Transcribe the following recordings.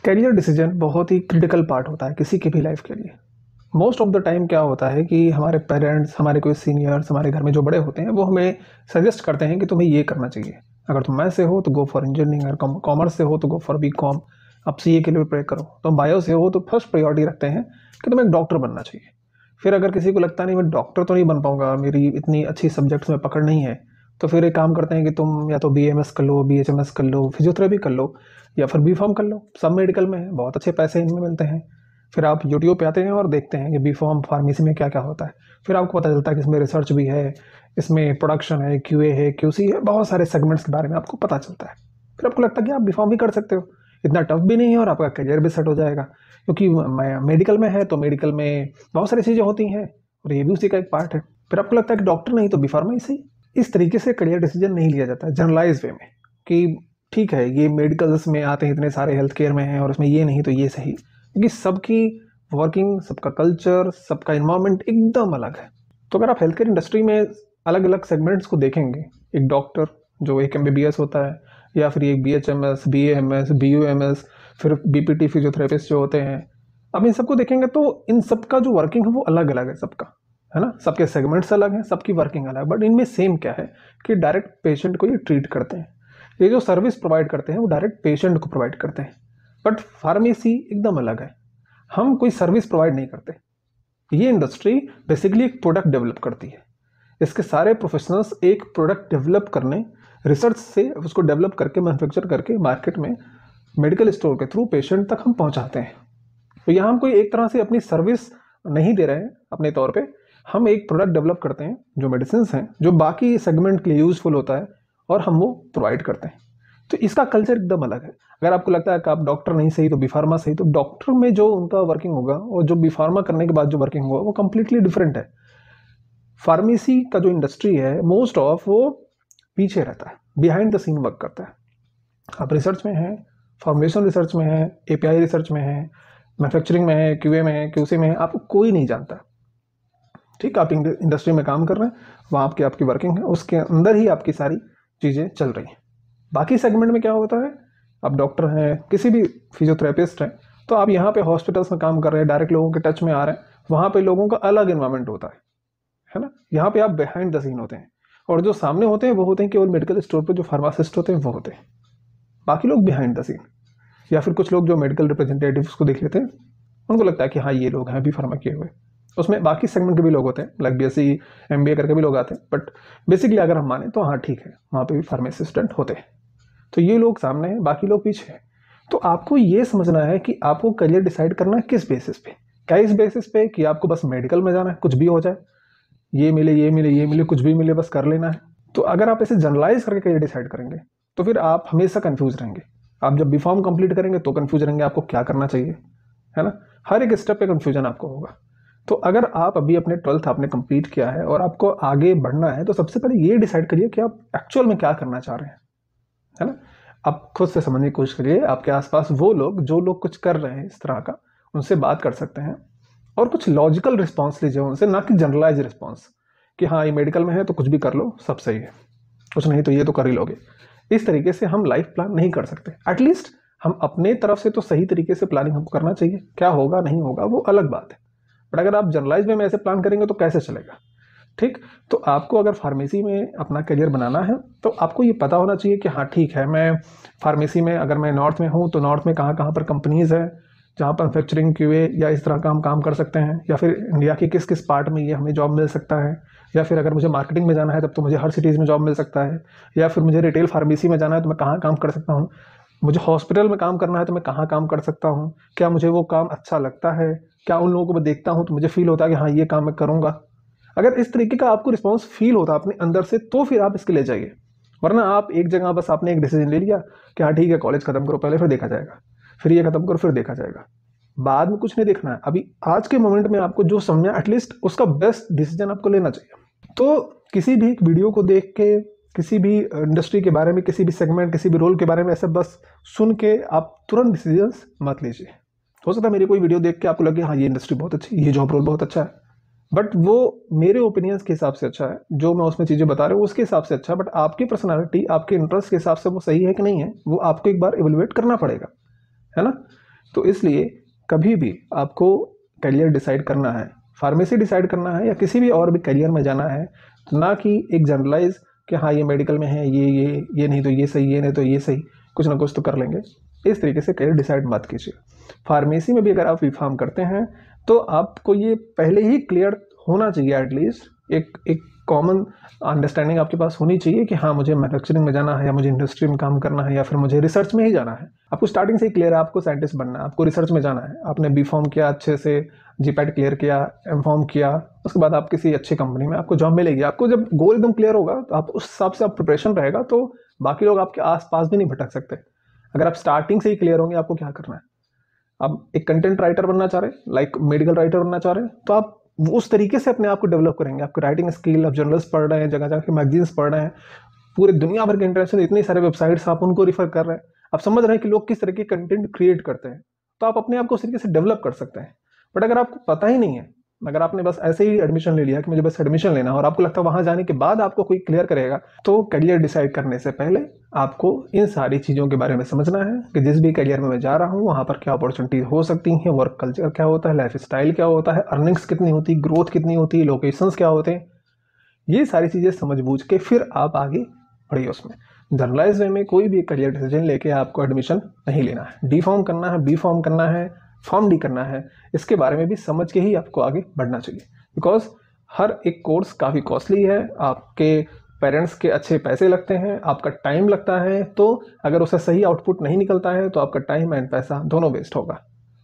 Career decision बहुत ही critical part होता है किसी की भी लाइफ के लिए। मोस्ट ऑफ द टाइम क्या होता है कि हमारे पेरेंट्स, हमारे कोई सीनियर्स, हमारे घर में जो बड़े होते हैं वो हमें सजेस्ट करते हैं कि तुम्हें ये करना चाहिए। अगर तुम मैथ से हो तो गो फॉर इंजीनियरिंग, अगर कॉमर्स से हो तो गो फॉर बी कॉम, आप सीए के लिए प्रिपेयर करो। तुम बायो से हो तो फर्स्ट प्रायोरिटी रखते हैं कि तुम्हें एक डॉक्टर बनना चाहिए। फिर अगर किसी को लगता नहीं मैं डॉक्टर तो नहीं बन पाऊंगा, मेरी इतनी अच्छी सब्जेक्ट्स में पकड़ नहीं है, तो फिर एक काम करते हैं कि तुम या तो बीएमएस कर लो, बीएचएमएस कर लो, फिजियोथेरेपी कर लो, या फिर बी फार्म कर लो। सब मेडिकल में है, बहुत अच्छे पैसे इनमें मिलते हैं। फिर आप यूट्यूब पे आते हैं और देखते हैं कि बी फार्म फार्मेसी में क्या क्या होता है। फिर आपको पता चलता है कि इसमें रिसर्च भी है, इसमें प्रोडक्शन है, क्यूए है, क्यूसी है, बहुत सारे सेगमेंट्स के बारे में आपको पता चलता है। फिर आपको लगता है कि आप बी फार्म भी कर सकते हो, इतना टफ भी नहीं है और आपका करियर भी सेट हो जाएगा। क्योंकि मेडिकल में है तो मेडिकल में बहुत सारी चीज़ें होती हैं और ये भी उसी का एक पार्ट है। फिर आपको लगता है कि डॉक्टर नहीं तो बी फार्मा ही सही। इस तरीके से करियर डिसीजन नहीं लिया जाता है जनरलाइज वे में कि ठीक है ये मेडिकल्स में आते हैं, इतने सारे हेल्थ केयर में हैं और उसमें ये नहीं तो ये सही। क्योंकि सबकी वर्किंग, सबका कल्चर, सबका इन्वायरमेंट एकदम अलग है। तो अगर आप हेल्थ केयर इंडस्ट्री में अलग अलग सेगमेंट्स को देखेंगे, एक डॉक्टर जो एक एमबीबीएस होता है, या फिर एक बीएचएमएस, बीएएमएस, बीयूएमएस, फिर बीपीटी फिजियोथेरेपिस्ट जो होते हैं, अब इन सबको देखेंगे तो इन सबका जो वर्किंग है वो अलग अलग है सबका, है ना। सबके सेगमेंट्स अलग हैं, सबकी वर्किंग अलग है, बट इनमें सेम क्या है कि डायरेक्ट पेशेंट को ये ट्रीट करते हैं। ये जो सर्विस प्रोवाइड करते हैं वो डायरेक्ट पेशेंट को प्रोवाइड करते हैं। बट फार्मेसी एकदम अलग है, हम कोई सर्विस प्रोवाइड नहीं करते। ये इंडस्ट्री बेसिकली एक प्रोडक्ट डेवलप करती है। इसके सारे प्रोफेशनल्स एक प्रोडक्ट डेवलप करने, रिसर्च से उसको डेवलप करके, मैन्युफैक्चर करके मार्केट में मेडिकल स्टोर के थ्रू पेशेंट तक हम पहुंचाते हैं। तो यहाँ हम कोई एक तरह से अपनी सर्विस नहीं दे रहे हैं अपने तौर पे, हम एक प्रोडक्ट डेवलप करते हैं जो मेडिसिन हैं, जो बाकी सेगमेंट के लिए यूजफुल होता है और हम वो प्रोवाइड करते हैं। तो इसका कल्चर एकदम अलग है। अगर आपको लगता है कि आप डॉक्टर नहीं सही तो बी फार्मा सही, तो डॉक्टर में जो उनका वर्किंग होगा और जो बी फार्मा करने के बाद जो वर्किंग होगा वो कंप्लीटली डिफरेंट है। फार्मेसी का जो इंडस्ट्री है मोस्ट ऑफ वो पीछे रहता है, बिहाइंड द सीन वर्क करता है। आप रिसर्च में हैं, फॉर्मुलेशन रिसर्च में है, एपीआई रिसर्च में है, मैन्युफैक्चरिंग में है, क्यूए में है, क्यूसी में है, आपको कोई नहीं जानता। ठीक, आप इंडस्ट्री में काम कर रहे हैं, वहाँ आपकी वर्किंग है, उसके अंदर ही आपकी सारी चीज़ें चल रही हैं। बाकी सेगमेंट में क्या होता है, आप डॉक्टर हैं, किसी भी फिजियोथेरेपिस्ट हैं, तो आप यहाँ पे हॉस्पिटल्स में काम कर रहे हैं, डायरेक्ट लोगों के टच में आ रहे हैं, वहाँ पे लोगों का अलग इन्वायरमेंट होता है ना। यहाँ पे आप बिहाइंड द सीन होते हैं, और जो सामने होते हैं वो होते हैं केवल मेडिकल स्टोर पे जो फार्मासिस्ट होते हैं वो होते हैं, बाकी लोग बिहाइंड द सीन। या फिर कुछ लोग जो मेडिकल रिप्रेजेंटेटिव्स को देख लेते हैं, उनको लगता है कि हाँ ये लोग हैं बी फार्मा किए हुए। उसमें बाकी सेगमेंट के भी लोग होते हैं, लाइक बीएससी एमबीए करके भी लोग आते हैं, बट बेसिकली अगर हम माने तो हाँ ठीक है, वहाँ पे भी फार्मेसी स्टूडेंट होते हैं। तो ये लोग सामने हैं, बाकी लोग पीछे हैं। तो आपको ये समझना है कि आपको करियर डिसाइड करना है किस बेसिस पे। क्या इस बेसिस पे कि आपको बस मेडिकल में जाना है, कुछ भी हो जाए, ये मिले ये मिले ये मिले, कुछ भी मिले बस कर लेना है। तो अगर आप इसे जनरलाइज करके करियर डिसाइड करेंगे तो फिर आप हमेशा कंफ्यूज रहेंगे। आप जब बी फॉर्म कंप्लीट करेंगे तो कंफ्यूज रहेंगे आपको क्या करना चाहिए, है ना। हर एक स्टेप पे कंफ्यूजन आपको होगा। तो अगर आप अभी अपने 12th आपने कंप्लीट किया है और आपको आगे बढ़ना है, तो सबसे पहले ये डिसाइड करिए कि आप एक्चुअल में क्या करना चाह रहे हैं, है ना। आप खुद से समझने की कोशिश करिए, आपके आसपास वो लोग जो लोग कुछ कर रहे हैं इस तरह का, उनसे बात कर सकते हैं और कुछ लॉजिकल रिस्पॉन्स लीजिए उनसे, ना कि जनरलाइज रिस्पॉन्स कि हाँ ये मेडिकल में है तो कुछ भी कर लो सब सही है, कुछ नहीं तो ये तो कर ही लोगे। इस तरीके से हम लाइफ प्लान नहीं कर सकते। एटलीस्ट हम अपने तरफ से तो सही तरीके से प्लानिंग हमको करना चाहिए, क्या होगा नहीं होगा वो अलग बात है, बट अगर आप जनरलाइज में ऐसे प्लान करेंगे तो कैसे चलेगा। ठीक, तो आपको अगर फार्मेसी में अपना करियर बनाना है तो आपको ये पता होना चाहिए कि हाँ ठीक है, मैं फार्मेसी में अगर मैं नॉर्थ में हूँ तो नॉर्थ में कहाँ कहाँ पर कंपनीज़ है जहाँ पर मैन्युफैक्चरिंग क्यूए या इस तरह का हम काम कर सकते हैं, या फिर इंडिया के किस किस पार्ट में ये हमें जॉब मिल सकता है, या फिर अगर मुझे मार्केटिंग में जाना है तब तो मुझे हर सिटीज़ में जॉब मिल सकता है, या फिर मुझे रिटेल फार्मेसी में जाना है तो मैं कहाँ काम कर सकता हूँ, मुझे हॉस्पिटल में काम करना है तो मैं कहाँ काम कर सकता हूँ, क्या मुझे वो काम अच्छा लगता है, क्या उन लोगों को मैं देखता हूँ तो मुझे फील होता है कि हाँ ये काम मैं करूँगा। अगर इस तरीके का आपको रिस्पॉन्स फील होता है अपने अंदर से तो फिर आप इसके ले जाइए, वरना आप एक जगह बस आपने एक डिसीजन ले लिया कि हाँ ठीक है कॉलेज खत्म करो पहले फिर देखा जाएगा, फिर ये खत्म करो फिर देखा जाएगा, बाद में कुछ नहीं देखना है। अभी आज के मोमेंट में आपको जो समझना एटलीस्ट उसका बेस्ट डिसीजन आपको लेना चाहिए। तो किसी भी वीडियो को देख के, किसी भी इंडस्ट्री के बारे में, किसी भी सेगमेंट, किसी भी रोल के बारे में ऐसे बस सुन के आप तुरंत डिसीजंस मत लीजिए। हो सकता है मेरी कोई वीडियो देख के आपको लगे हाँ ये इंडस्ट्री बहुत अच्छी, ये जॉब रोल बहुत अच्छा है, बट वो मेरे ओपिनियंस के हिसाब से अच्छा है, जो मैं उसमें चीज़ें बता रहा हूँ उसके हिसाब से अच्छा है, बट आपकी पर्सनालिटी, आपके इंटरेस्ट के हिसाब से वो सही है कि नहीं है वो आपको एक बार इवेलुएट करना पड़ेगा, है ना। तो इसलिए कभी भी आपको करियर डिसाइड करना है, फार्मेसी डिसाइड करना है या किसी भी और भी करियर में जाना है, तो ना कि एक जनरलाइज कि हाँ ये मेडिकल में है, ये नहीं तो ये सही, ये नहीं तो ये सही, कुछ ना कुछ तो कर लेंगे, इस तरीके से करियर डिसाइड मत कीजिए। फार्मेसी में भी अगर आप बीफार्म करते हैं तो आपको ये पहले ही क्लियर होना चाहिए, एटलीस्ट एक कॉमन अंडरस्टैंडिंग आपके पास होनी चाहिए कि हाँ मुझे मैन्युफैक्चरिंग में जाना है या मुझे इंडस्ट्री में काम करना है या फिर मुझे रिसर्च में ही जाना है। आपको स्टार्टिंग से ही क्लियर है आपको साइंटिस्ट बनना है, आपको रिसर्च में जाना है। आपने बी फॉर्म किया, अच्छे से जीपैट क्लियर किया, एम फॉर्म किया, उसके बाद आप किसी अच्छी कंपनी में आपको जॉब मिलेगी। आपको जब गोल एकदम क्लियर होगा तो आप उस हिसाब से आप प्रिपरेशन रहेगा तो बाकी लोग आपके आस पास भी नहीं भटक सकते। अगर आप स्टार्टिंग से ही क्लियर होंगे आपको क्या करना है, आप एक कंटेंट राइटर बनना चाह रहे हैं, लाइक मेडिकल राइटर बनना चाह रहे हैं, तो आप उस तरीके से अपने आप को डेवलप करेंगे। आपकी राइटिंग स्किल, आप जर्नल्स पढ़ रहे हैं, जगह जगह के मैगजीन्स पढ़ रहे हैं, पूरे दुनिया भर के इंटरनेशनल इतने सारे वेबसाइट्स आप उनको रिफर कर रहे हैं, आप समझ रहे हैं कि लोग किस तरह के कंटेंट क्रिएट करते हैं, तो आप अपने आप को उस तरीके से डेवलप कर सकते हैं। बट अगर आपको पता ही नहीं है, अगर आपने बस ऐसे ही एडमिशन ले लिया कि मुझे बस एडमिशन लेना है और आपको लगता है वहां जाने के बाद आपको कोई क्लियर करेगा, तो करियर डिसाइड करने से पहले आपको इन सारी चीज़ों के बारे में समझना है कि जिस भी करियर में मैं जा रहा हूँ वहाँ पर क्या अपॉर्चुनिटी हो सकती हैं, वर्क कल्चर क्या होता है, लाइफ स्टाइल क्या होता है, अर्निंग्स कितनी होती है, ग्रोथ कितनी होती है, लोकेशंस क्या होते हैं। ये सारी चीज़ें समझ बूझ के फिर आप आगे बढ़िए उसमें। जनरलाइज वे में कोई भी करियर डिसीजन लेके आपको एडमिशन नहीं लेना है। डी फॉर्म करना है, बी फॉर्म करना है, फॉर्म डी करना है, इसके बारे में भी समझ के ही आपको आगे बढ़ना चाहिए। बिकॉज हर एक कोर्स काफ़ी कॉस्टली है, आपके पेरेंट्स के अच्छे पैसे लगते हैं, आपका टाइम लगता है, तो अगर उससे सही आउटपुट नहीं निकलता है तो आपका टाइम एंड पैसा दोनों वेस्ट होगा।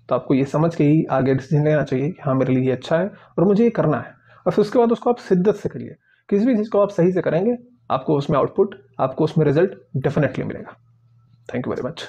तो आपको ये समझ के ही आगे डिसीजन लेना चाहिए कि हाँ मेरे लिए ये अच्छा है और मुझे ये करना है, और फिर उसके बाद उसको आप शिद्दत से करिए। किसी भी चीज़ को आप सही से करेंगे, आपको उसमें आउटपुट, आपको उसमें रिजल्ट डेफिनेटली मिलेगा। Thank you very much.